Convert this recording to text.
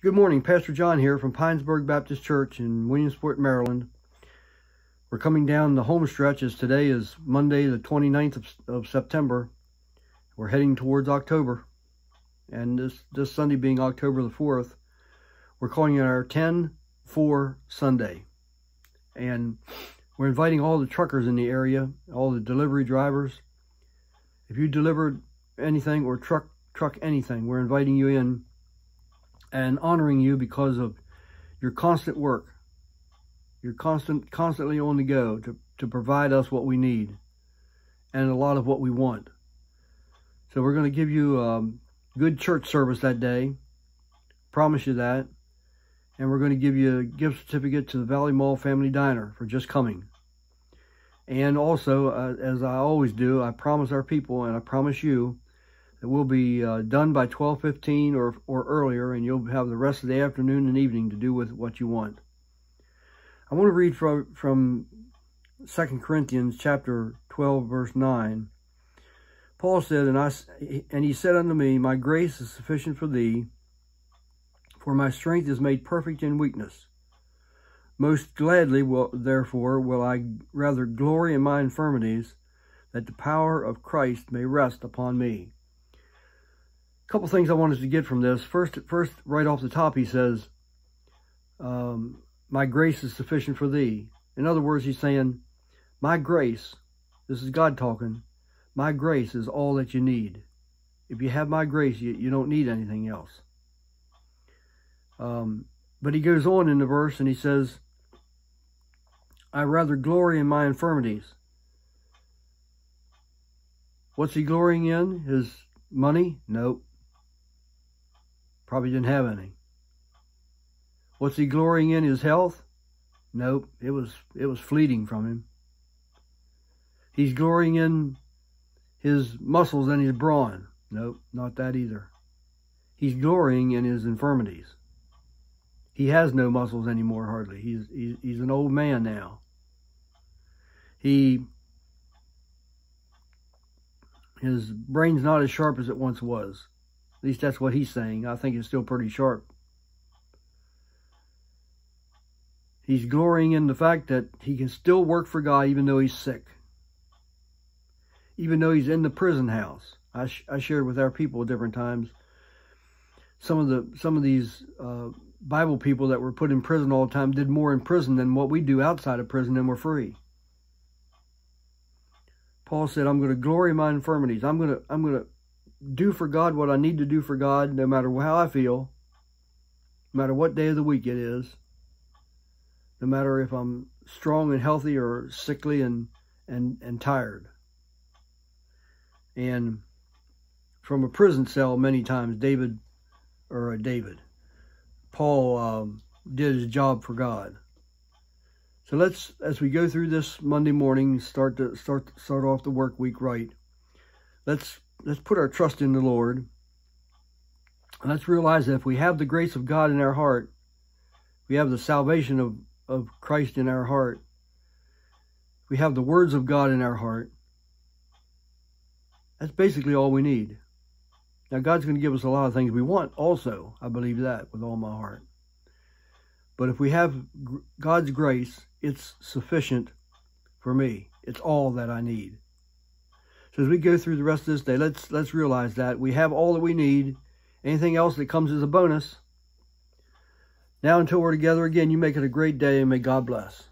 Good morning, Pastor John here from Pinesburg Baptist Church in Williamsport, Maryland. We're coming down the home stretch as today is Monday, the 29th of September. We're heading towards October. And this Sunday being October the 4th, we're calling it our 10-4 Sunday. And we're inviting all the truckers in the area, all the delivery drivers. If you delivered anything or truck anything, we're inviting you in and honoring you because of your constant work. You're constantly on the go to provide us what we need and a lot of what we want. So we're going to give you good church service that day. Promise you that. And we're going to give you a gift certificate to the Valley Mall Family Diner for just coming. And also, as I always do, I promise our people and I promise you that we'll be done by 12:15 or earlier, and you'll have the rest of the afternoon and evening to do with what you want. I want to read from 2 Corinthians chapter 12, verse 9. Paul said, and he said unto me, My grace is sufficient for thee, for my strength is made perfect in weakness. Most gladly, therefore, will I rather glory in my infirmities, that the power of Christ may rest upon me. A couple things I wanted to get from this. First, right off the top, he says, my grace is sufficient for thee. In other words, he's saying, my grace, this is God talking, my grace is all that you need. If you have my grace, you don't need anything else. But he goes on in the verse and he says, I rather glory in my infirmities. What's he glorying in? His money? Nope. Probably didn't have any. What's he glorying in? His health? Nope. It was fleeting from him. He's glorying in his muscles and his brawn. Nope, not that either. He's glorying in his infirmities. He has no muscles anymore, hardly. He's an old man now. His brain's not as sharp as it once was. At least that's what he's saying. I think it's still pretty sharp. He's glorying in the fact that he can still work for God even though he's sick. Even though he's in the prison house. I shared with our people at different times. Some of these Bible people that were put in prison all the time did more in prison than what we do outside of prison, and we're free. Paul said, I'm going to glory in my infirmities. I'm going to do for God what I need to do for God, no matter how I feel, no matter what day of the week it is, no matter if I'm strong and healthy or sickly and tired. And from a prison cell, many times, Paul did his job for God. So let's, as we go through this Monday morning, start off the work week right. Let's put our trust in the Lord. And let's realize that if we have the grace of God in our heart, we have the salvation of Christ in our heart, we have the words of God in our heart, that's basically all we need. Now, God's going to give us a lot of things we want also. I believe that with all my heart. But if we have God's grace, it's sufficient for me. It's all that I need. So as we go through the rest of this day, let's realize that we have all that we need. Anything else that comes as a bonus. Now until we're together again, you make it a great day and may God bless.